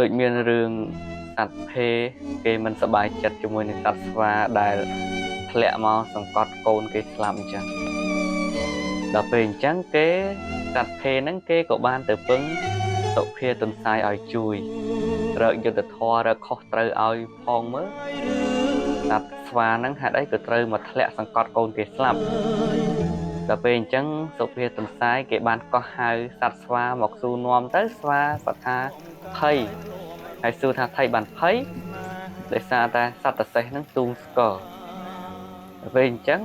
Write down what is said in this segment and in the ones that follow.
ដូចមានរឿងសត្វភេគេមិនសប្បាយចិត្តជាមួយនឹងសត្វស្វាដែលធ្លាក់មកសង្កត់កូនគេស្លាប់អញ្ចឹងដល់ពេលអញ្ចឹងគេសត្វភេហ្នឹងគេក៏បានទៅពឹងសុភាទន្សាយឲ្យជួយរកយុទ្ធធម៌រកខុសត្រូវឲ្យផងមើលសត្វស្វាហ្នឹងហេតុអីក៏ត្រូវមកធ្លាក់សង្កត់កូនគេស្លាប់ដល់ពេលអញ្ចឹងសុភាទន្សាយគេបានកោះហៅសត្វស្វាមកសួរនាំទៅស្វាគាត់ថាភ័យហើយសួរថាថៃបានភ័យដោយសារតែសត្វតសេះហ្នឹងទូងស្គរដល់ពេលអញ្ចឹង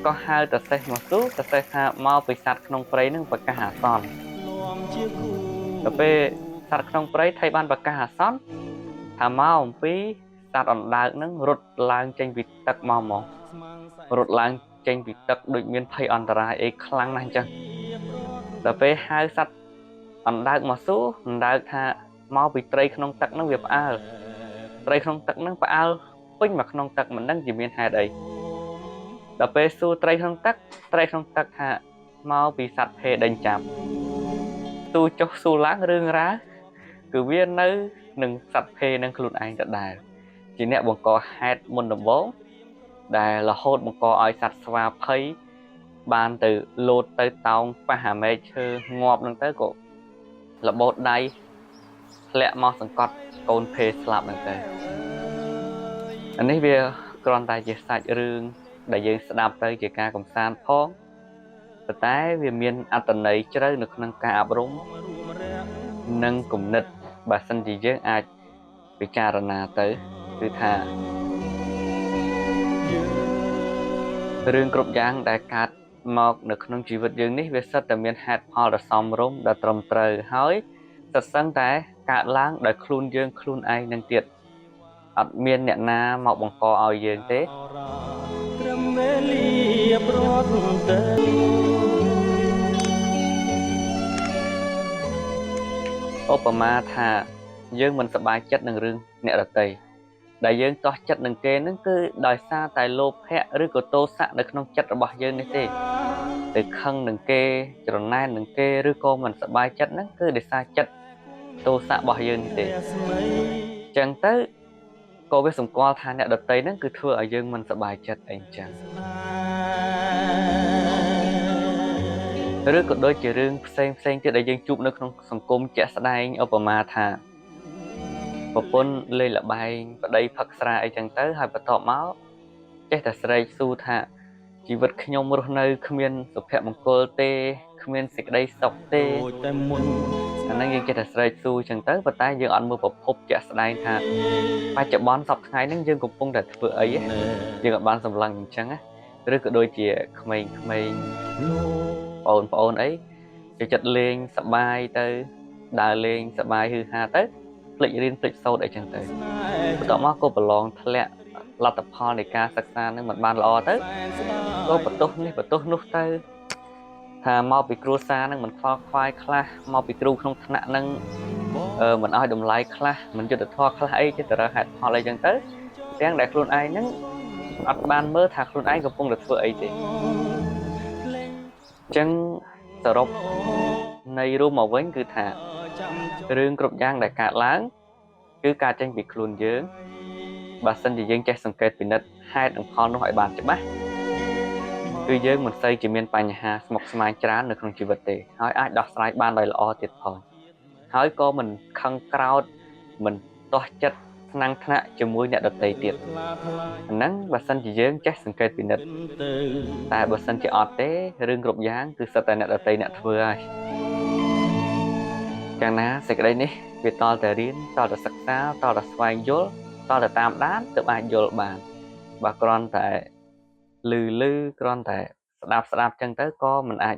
ក៏ហៅតសេះមកសួរតសេះថាមកពីសត្វក្នុងព្រៃហ្នឹងប្រកាសអាសន្នដល់ពេលសត្វក្នុងព្រៃថៃបានប្រកាសអាសន្នថាមកអំពីសត្វអណ្ដើកហ្នឹងរត់ឡើងចេញពីទឹកមករត់ឡើងចេញពីទឹកដូចមានភ័យអន្តរាយអីខ្លាំងណាស់អញ្ចឹងដល់ពេលហៅសត្វអណ្ដើកមកសួរអណ្ដើកថាមកពីត្រីក្នុងទឹកហ្នឹងវាផ្អើលត្រីក្នុងទឹកហ្នឹងផ្អើលពេញមកក្នុងទឹកមិនដឹងជាមានហេតុអីដល់ពេលសួរត្រីក្នុងទឹកថាមកពីសត្វភេដេញចាប់ទូចុះសួរឡើងរឿងរ៉ាវគឺវានៅនឹងសត្វភេនឹងខ្លួនឯងដដែលជាអ្នកបង្កហេតុមុនដំបូងដែលរហូតបង្កឲ្យសត្វស្វាភ័យបានទៅលោតទៅតោងប៉ះអាមែកឈើងាប់ហ្នឹងទៅក៏លបោតដៃធ្លាក់មកសង្កត់កូនភេស្លាប់ហ្នឹងទៅអានេះវាគ្រាន់តែជាសាច់រឿងដែលយើងស្ដាប់ទៅជាការកម្សាន្តផងប៉ុន្តែវាមានអត្ថន័យជ្រៅនៅក្នុងការអប់រំនិងគំនិតបើសិនជាយើងអាចពិចារណាទៅគឺថារឿងគ្រប់យ៉ាងដែលកើតមកនៅក្នុងជីវិតយើងនេះវាសិតតែមានហេតុផលដ៏សមរម្យដ៏ត្រឹមត្រូវហើយសិតសឹងតែកើតឡើងដោយខ្លួនយើងខ្លួនឯងនឹងទៀតអត់មានអ្នកណាមកបង្កឲ្យយើងទេត្រឹមវេលាប្រត់ទៅឧបមាថាយើងមិនសប្បាយចិត្តនឹងរឿងអ្នកដទៃដែលយើងតោះចិត្តនឹងគេហ្នឹងគឺដោយសារតែលោភៈឬក៏ទោសៈនៅក្នុងចិត្តរបស់យើងនេះទេទៅខឹងនឹងគេច្រណែននឹងគេឬក៏មិនសប្បាយចិត្តហ្នឹងគឺដោយសារចិត្តទោសៈរបស់យើងនេះទេអញ្ចឹងទៅក៏វាសម្គាល់ថាអ្នកដទៃហ្នឹងគឺធ្វើឲ្យយើងមិនសប្បាយចិត្តអីអញ្ចឹងឬក៏ដូចជារឿងផ្សេងទៀតដែលយើងជួបនៅក្នុងសង្គមជាក់ស្ដែងឧបមាថាប្រពន្ធលេងល្បែងប្តីផឹកស្រាអីចឹងទៅហើយបន្ទាប់មកចេះតែស្រែកសួរថាជីវិតខ្ញុំរស់នៅគ្មានសុភមង្គលទេគ្មានសេចក្តីសុខទេតែមុនអាហ្នឹងយើងចេះតែស្រែកសួរចឹងទៅប៉ុន្តែយើងអត់មើលប្រភពជាក់ស្ដែងថាបច្ចុប្បន្នសប្តាហ៍ថ្ងៃហ្នឹងយើងកំពុងតែធ្វើអីយើងអត់បានសម្លឹងអញ្ចឹងឬក៏ដូចជាក្មេងប្អូនអីចូលចិត្តលេងសប្បាយទៅដើរលេងសប្បាយហឺហាទៅភ្លេចរៀនភ្លេចសូត្រអីចឹងទៅបន្ទាប់មកក៏ប្រឡងធ្លាក់លទ្ធផលនៃការសិក្សានឹងមិនបានល្អទៅក៏បន្ទោសនេះបន្ទោសនោះទៅថាមកពីគ្រួសារនឹងមិនខ្វល់ខ្វាយខ្លះមកពីគ្រូក្នុងថ្នាក់នឹងមិនឲ្យតម្លៃខ្លះមិនយុត្តិធម៌ខ្លះអីទៅរកហេតុផលអីចឹងទៅទាំងដែលខ្លួនឯងនឹងអត់បានមើលថាខ្លួនឯងកំពុងតែធ្វើអីទេអញ្ចឹងសរុបនៃរួមមកវិញគឺថារឿងគ្រប់យ៉ាងដែលកើតឡើងគឺកើតចេញពីខ្លួនយើងបើសិនជាយើងចេះសង្កេតពិនិត្យហេតុនិងផលនោះឲ្យបានច្បាស់គឺយើងមិនសូវជាមានបញ្ហាស្មុគស្មាញច្រើននៅក្នុងជីវិតទេហើយអាចដោះស្រាយបានដោយល្អទៀតផងហើយក៏មិនខឹងក្រោធមិនទាស់ចិត្តថ្នាំងថ្នាក់ជាមួយអ្នកដទៃទៀតអាហ្នឹងបើសិនជាយើងចេះសង្កេតពិនិត្យតែបើសិនជាអត់ទេរឿងគ្រប់យ៉ាងគឺសិតតែអ្នកដទៃអ្នកធ្វើហើយយ៉ាងណាសេចក្តីនេះវាតល់តែរៀនតល់តែសិក្សាតល់តែស្វែងយល់តល់តែតាមដានទើបអាចយល់បានបើគ្រាន់តែឮគ្រាន់តែស្ដាប់ចឹងទៅក៏មិនអាច